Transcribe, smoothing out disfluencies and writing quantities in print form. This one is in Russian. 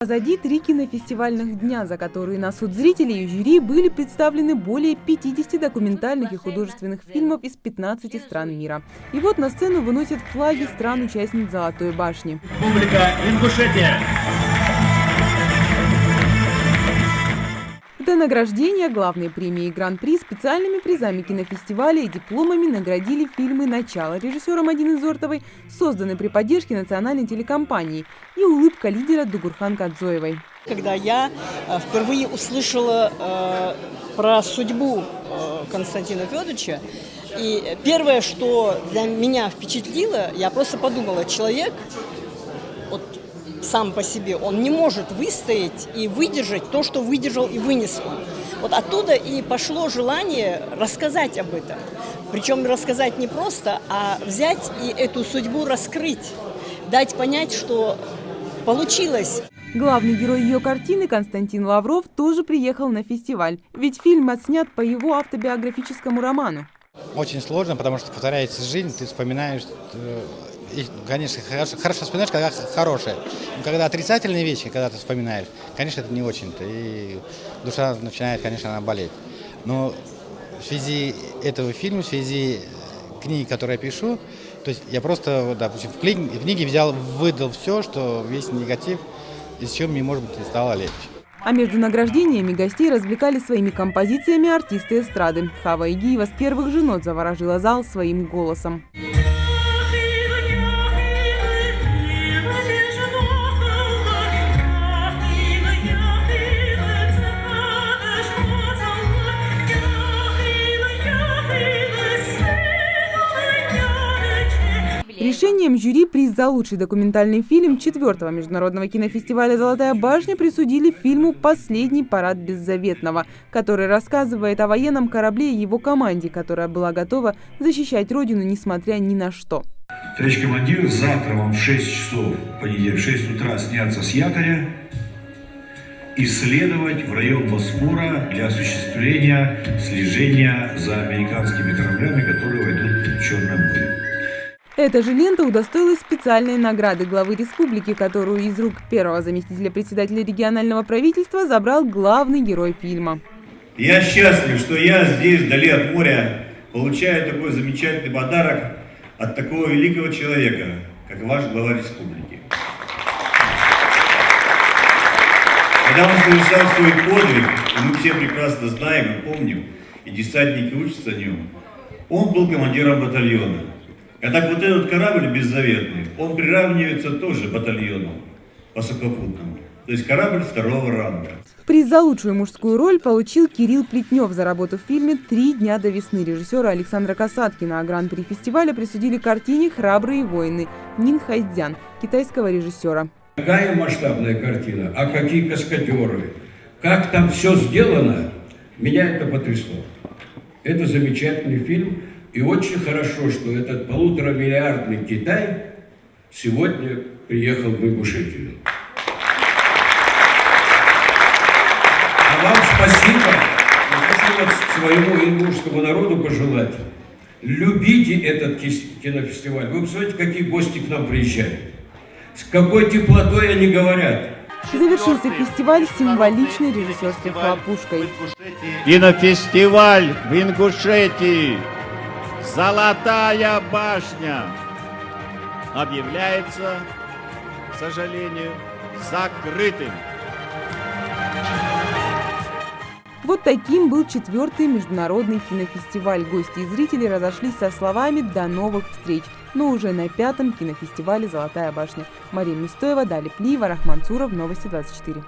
Позади 3 кинофестивальных дня, за которые на суд зрителей и жюри были представлены более 50 документальных и художественных фильмов из 15 стран мира. И вот на сцену выносят флаги стран-участниц «Золотой башни». Республика Ингушетия. До награждения, главной премии Гран-при, специальными призами кинофестиваля и дипломами наградили фильмы «Начало» режиссера Мадины Зортовой, созданные при поддержке национальной телекомпании, и «Улыбка лидера» Дугурхан Кадзоевой. Когда я впервые услышала про судьбу Константина Федоровича, и первое, что для меня впечатлило, я просто подумала, человек сам по себе, он не может выстоять и выдержать то, что выдержал и вынес он. Вот оттуда и пошло желание рассказать об этом. Причем рассказать не просто, а взять и эту судьбу раскрыть, дать понять, что получилось. Главный герой ее картины Константин Лавров тоже приехал на фестиваль, ведь фильм отснят по его автобиографическому роману. Очень сложно, потому что повторяется жизнь, ты вспоминаешь, и, конечно, хорошо вспоминаешь, когда хорошее. Но когда отрицательные вещи, когда ты вспоминаешь, конечно, это не очень-то, и душа начинает, конечно, она болеть. Но в связи этого фильма, в связи книги, которую я пишу, то есть я просто, допустим, в книге выдал все, что весь негатив, из чего мне, может быть, стало легче. А между награждениями гостей развлекали своими композициями артисты эстрады. Хава Игиева с первых же нот заворожила зал своим голосом. Решением жюри приз за лучший документальный фильм 4-го международного кинофестиваля «Золотая башня» присудили фильму «Последний парад Беззаветного», который рассказывает о военном корабле и его команде, которая была готова защищать родину, несмотря ни на что. Товарищ командир, завтра вам в 6 часов, понедельник, в 6 утра сняться с якоря и следовать в район Босфора для осуществления слежения за американскими кораблями, которые войдут в Черное море. Эта же лента удостоилась специальной награды главы республики, которую из рук первого заместителя председателя регионального правительства забрал главный герой фильма. Я счастлив, что я здесь, вдали от моря, получаю такой замечательный подарок от такого великого человека, как ваш глава республики. Когда он совершал свой подвиг, и мы все прекрасно знаем и помним, и десантники учатся о нем, он был командиром батальона. А так вот этот корабль беззаветный, он приравнивается тоже батальону по сухопутному. То есть корабль 2-го ранга. Приз за лучшую мужскую роль получил Кирилл Плетнев за работу в фильме «3 дня до весны» режиссера Александра Касаткина. А гран-при фестиваля присудили картине «Храбрые воины» Нин Хайдзян, китайского режиссера. Какая масштабная картина, а какие каскадеры, как там все сделано, меня это потрясло. Это замечательный фильм. И очень хорошо, что этот 1,5-миллиардный Китай сегодня приехал в Ингушетию. А вам спасибо. Я хочу своему ингушскому народу пожелать. Любите этот кинофестиваль. Вы посмотрите, какие гости к нам приезжают. С какой теплотой они говорят. Завершился фестиваль символичной режиссерской хлопушкой. Кинофестиваль в Ингушетии. «Золотая башня» объявляется, к сожалению, закрытым. Вот таким был 4-й международный кинофестиваль. Гости и зрители разошлись со словами «До новых встреч», но уже на 5-м кинофестивале «Золотая башня». Мария Мистоева, Даля Плиева, Рахман Цуров, Новости 24.